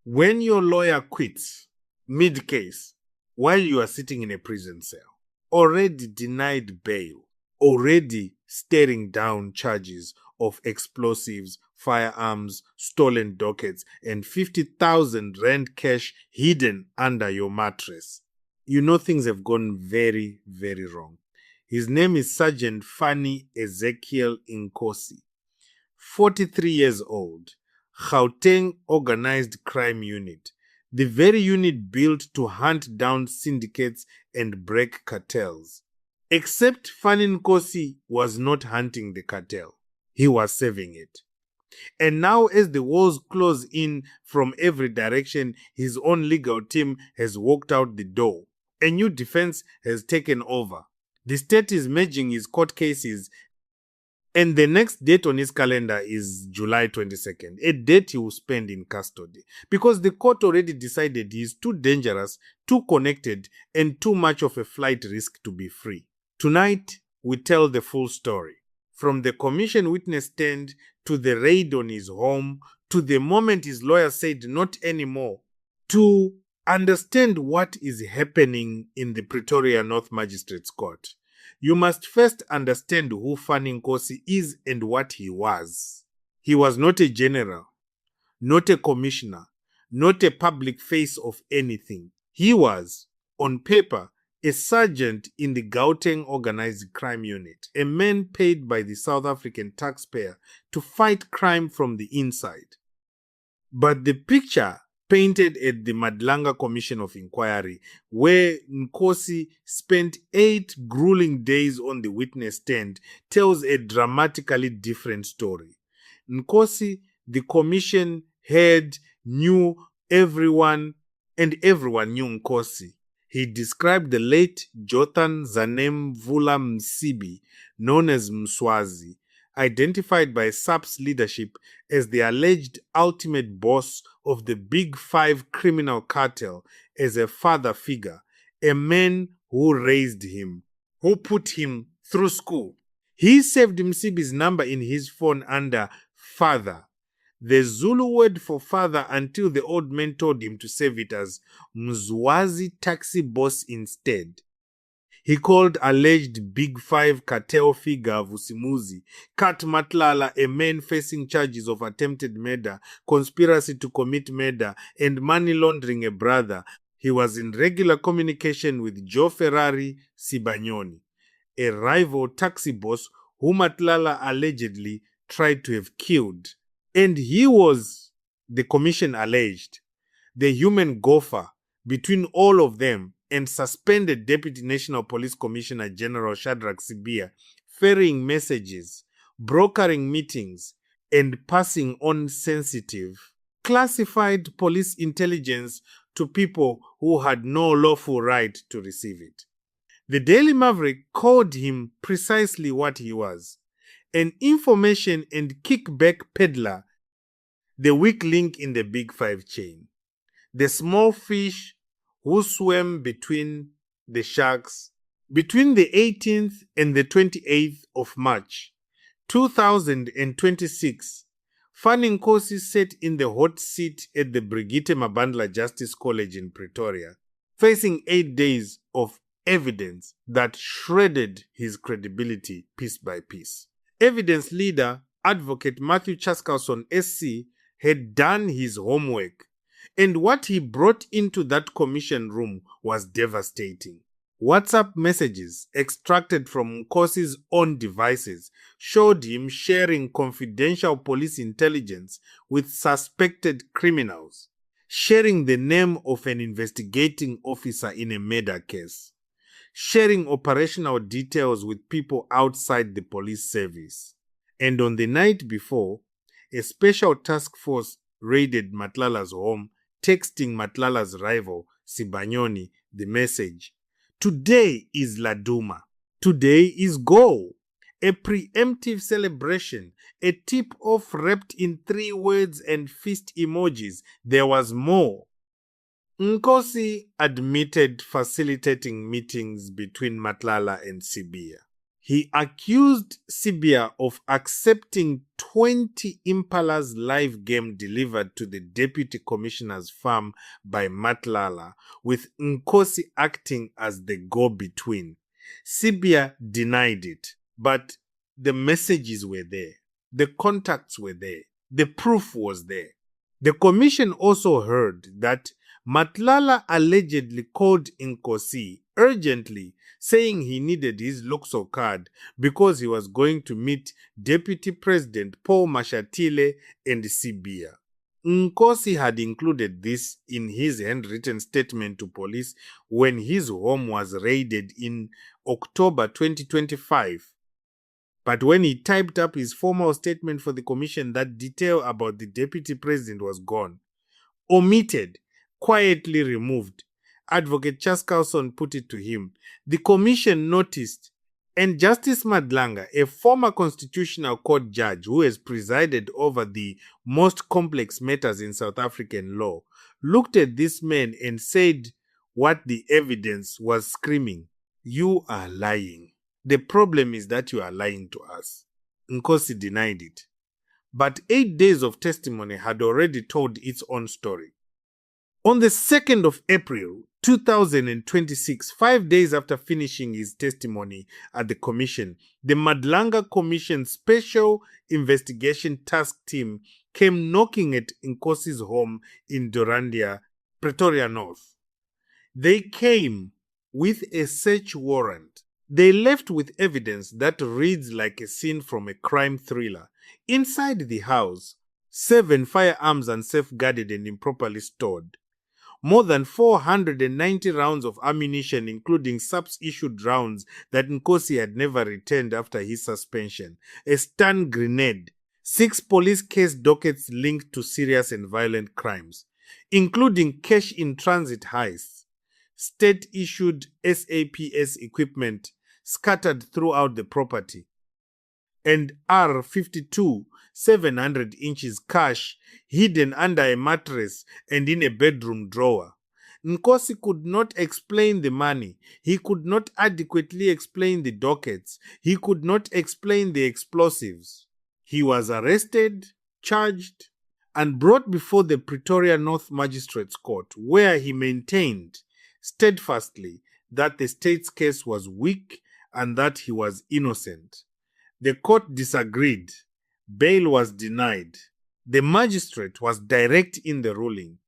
When your lawyer quits mid-case while you are sitting in a prison cell, already denied bail, already staring down charges of explosives, firearms, stolen dockets, and 50,000 rand cash hidden under your mattress, you know things have gone very, very wrong. His name is Sergeant Fannie Nkosi, 43 years old, Gauteng Organized Crime Unit, the very unit built to hunt down syndicates and break cartels. Except Fannie Nkosi was not hunting the cartel, he was saving it. And now, as the walls close in from every direction, his own legal team has walked out the door. A new defense has taken over. The state is merging his court cases, and the next date on his calendar is July 22nd, a date he will spend in custody, because the court already decided he is too dangerous, too connected, and too much of a flight risk to be free. Tonight, we tell the full story, from the commission witness stand to the raid on his home, to the moment his lawyer said not anymore, to understand what is happening in the Pretoria North Magistrates Court. You must first understand who Fannie Nkosi is and what he was. He was not a general, not a commissioner, not a public face of anything. He was, on paper, a sergeant in the Gauteng Organized Crime Unit, a man paid by the South African taxpayer to fight crime from the inside. But the picture painted at the Madlanga Commission of Inquiry, where Nkosi spent 8 grueling days on the witness stand, tells a dramatically different story. Nkosi, the commission head, knew everyone, and everyone knew Nkosi. He described the late Jotham Zanem Vula Msibi, known as Mswazi, identified by SAP's leadership as the alleged ultimate boss of the Big Five criminal cartel, as a father figure, a man who raised him, who put him through school. He saved Msibi's number in his phone under father, the Zulu word for father, until the old man told him to save it as Mzwazi taxi boss instead. He called alleged Big Five cartel figure Vusimuzi, Kat Matlala, a man facing charges of attempted murder, conspiracy to commit murder, and money laundering, a brother. He was in regular communication with Joe Ferrari Sibanyoni, a rival taxi boss who Matlala allegedly tried to have killed. And he was, the commission alleged, the human gopher between all of them and suspended Deputy National Police Commissioner General Shadrack Sibia, ferrying messages, brokering meetings, and passing on sensitive, classified police intelligence to people who had no lawful right to receive it. The Daily Maverick called him precisely what he was, an information and kickback peddler, the weak link in the Big Five chain, the small fish who swam between the sharks. Between the 18th and the 28th of March, 2026, Fannie Nkosi sat in the hot seat at the Brigitte Mabandla Justice College in Pretoria, facing 8 days of evidence that shredded his credibility piece by piece. Evidence leader, Advocate Matthew Chaskalson SC, had done his homework, and what he brought into that commission room was devastating. WhatsApp messages extracted from Nkosi's own devices showed him sharing confidential police intelligence with suspected criminals, sharing the name of an investigating officer in a murder case, sharing operational details with people outside the police service. And on the night before, a special task force raided Matlala's home, texting Matlala's rival, Sibanyoni, the message, "Today is Laduma. Today is Go." A preemptive celebration, a tip-off wrapped in 3 words and fist emojis. There was more. Nkosi admitted facilitating meetings between Matlala and Sibia. He accused Sibia of accepting 20 impalas live game delivered to the deputy commissioner's farm by Matlala, with Nkosi acting as the go-between. Sibia denied it, but the messages were there. The contacts were there. The proof was there. The commission also heard that Matlala allegedly called Nkosi urgently, saying he needed his Luxor card because he was going to meet Deputy President Paul Mashatile and Sibia. Nkosi had included this in his handwritten statement to police when his home was raided in October 2025. But when he typed up his formal statement for the commission, that detail about the deputy president was gone. Omitted, quietly removed. Advocate Chaskawson put it to him. The commission noticed, and Justice Madlanga, a former constitutional court judge who has presided over the most complex matters in South African law, looked at this man and said what the evidence was screaming, "You are lying. The problem is that you are lying to us." Nkosi denied it. But 8 days of testimony had already told its own story. On the 2nd of April 2026, 5 days after finishing his testimony at the commission, the Madlanga Commission Special Investigation Task Team came knocking at Nkosi's home in Dorandia, Pretoria North. They came with a search warrant. They left with evidence that reads like a scene from a crime thriller. Inside the house, 7 firearms unsafeguarded and improperly stored. More than 490 rounds of ammunition, including SAPS-issued rounds that Nkosi had never returned after his suspension. A stun grenade. 6 police case dockets linked to serious and violent crimes, including cash-in-transit heists. State-issued SAPS equipment scattered throughout the property, and R52 700 inches cash hidden under a mattress and in a bedroom drawer. Nkosi could not explain the money. He could not adequately explain the dockets. He could not explain the explosives. He was arrested, charged, and brought before the Pretoria North Magistrates Court, where he maintained steadfastly that the state's case was weak and that he was innocent. The court disagreed. Bail was denied. The magistrate was direct in the ruling.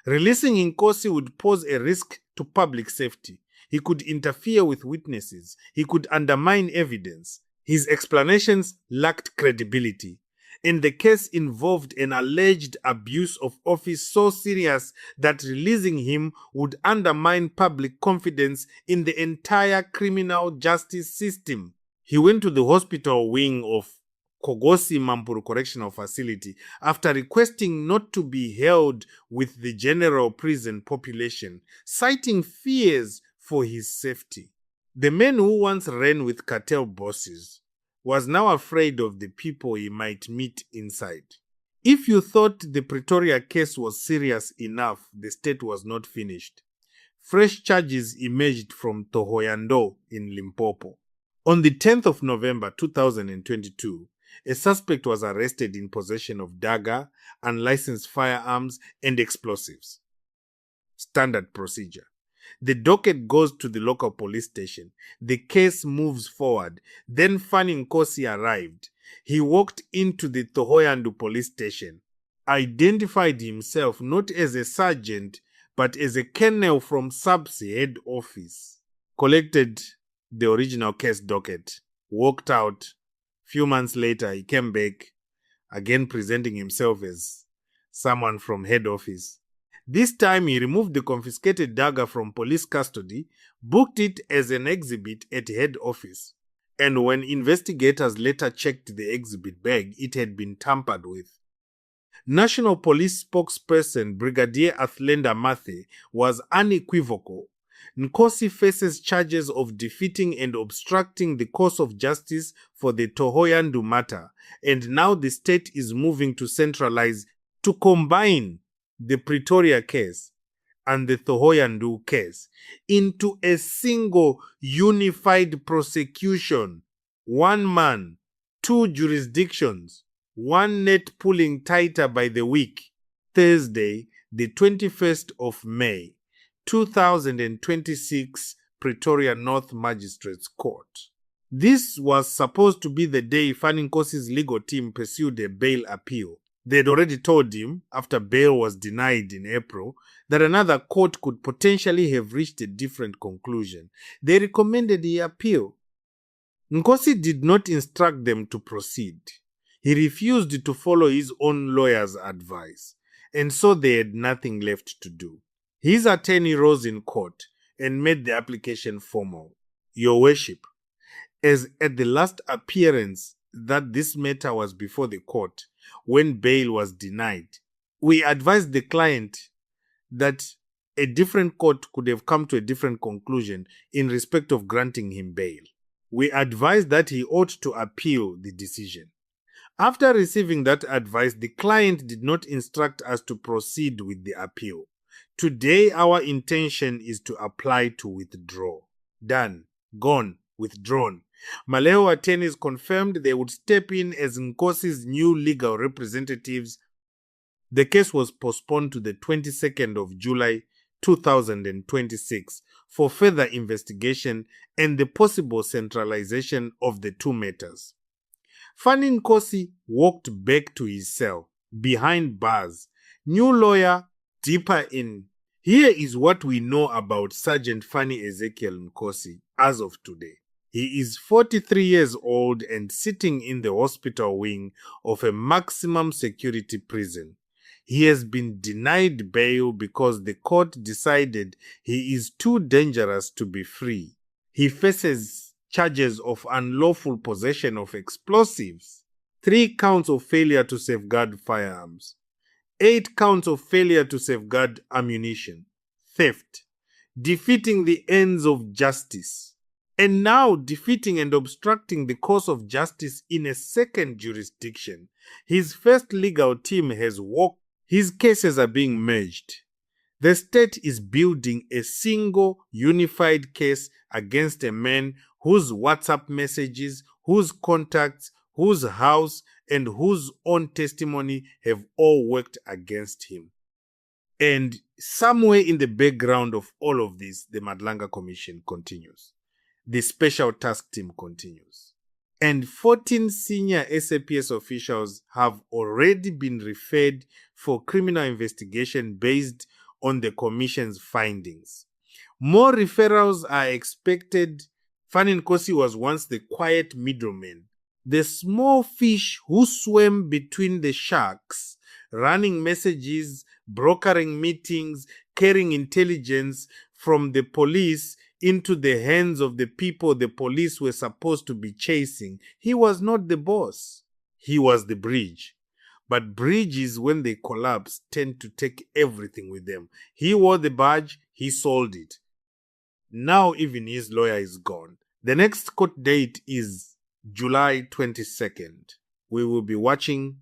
Releasing Nkosi would pose a risk to public safety. He could interfere with witnesses. He could undermine evidence. His explanations lacked credibility. And the case involved an alleged abuse of office so serious that releasing him would undermine public confidence in the entire criminal justice system. He went to the hospital wing of Kogosi Mampuru Correctional Facility after requesting not to be held with the general prison population, citing fears for his safety. The man who once ran with cartel bosses was now afraid of the people he might meet inside. If you thought the Pretoria case was serious enough, the state was not finished. Fresh charges emerged from Thohoyandou in Limpopo. On the 10th of November 2022, a suspect was arrested in possession of dagger, unlicensed firearms, and explosives. Standard procedure. The docket goes to the local police station. The case moves forward. Then Fannie Nkosi arrived. He walked into the Thohoyandou police station, identified himself not as a sergeant, but as a colonel from SAPS head office, collected the original case docket, walked out. Few months later, he came back, again presenting himself as someone from head office. This time, he removed the confiscated dagger from police custody, booked it as an exhibit at head office. And when investigators later checked the exhibit bag, it had been tampered with. National Police spokesperson Brigadier Athlenda Mathe was unequivocal. Nkosi faces charges of defeating and obstructing the course of justice for the Thohoyandou matter, and now the state is moving to centralize, to combine the Pretoria case and the Thohoyandou case into a single unified prosecution. one man, two jurisdictions, one net pulling tighter by the week. Thursday, the 21st of May, 2026, Pretoria North Magistrates Court. This was supposed to be the day Fannie Nkosi's legal team pursued a bail appeal. They'd already told him, after bail was denied in April, that another court could potentially have reached a different conclusion. They recommended he appeal. Nkosi did not instruct them to proceed. He refused to follow his own lawyer's advice, and so they had nothing left to do. His attorney rose in court and made the application formal. Your Worship, as at the last appearance that this matter was before the court, when bail was denied, we advised the client that a different court could have come to a different conclusion in respect of granting him bail. We advised that he ought to appeal the decision. After receiving that advice, the client did not instruct us to proceed with the appeal. Today, our intention is to apply to withdraw. Done. Gone. Withdrawn. Maleho attorneys confirmed they would step in as Nkosi's new legal representatives. The case was postponed to the 22nd of July 2026 for further investigation and the possible centralization of the two matters. Fannie Nkosi walked back to his cell, behind bars. New lawyer, deeper in. Here is what we know about Sergeant Fannie Ezekiel Nkosi as of today. He is 43 years old and sitting in the hospital wing of a maximum security prison. He has been denied bail because the court decided he is too dangerous to be free. He faces charges of unlawful possession of explosives, 3 counts of failure to safeguard firearms, 8 counts of failure to safeguard ammunition, theft, defeating the ends of justice, and now defeating and obstructing the course of justice in a second jurisdiction. His first legal team has walked. His cases are being merged. The state is building a single unified case against a man whose WhatsApp messages, whose contacts, whose house, and whose own testimony have all worked against him. And somewhere in the background of all of this, the Madlanga Commission continues. The Special Task Team continues. And 14 senior SAPS officials have already been referred for criminal investigation based on the Commission's findings. More referrals are expected. Fannie Nkosi was once the quiet middleman, the small fish who swam between the sharks, running messages, brokering meetings, carrying intelligence from the police into the hands of the people the police were supposed to be chasing. He was not the boss. He was the bridge. But bridges, when they collapse, tend to take everything with them. He wore the badge, he sold it. Now even his lawyer is gone. The next court date is July 22nd. We will be watching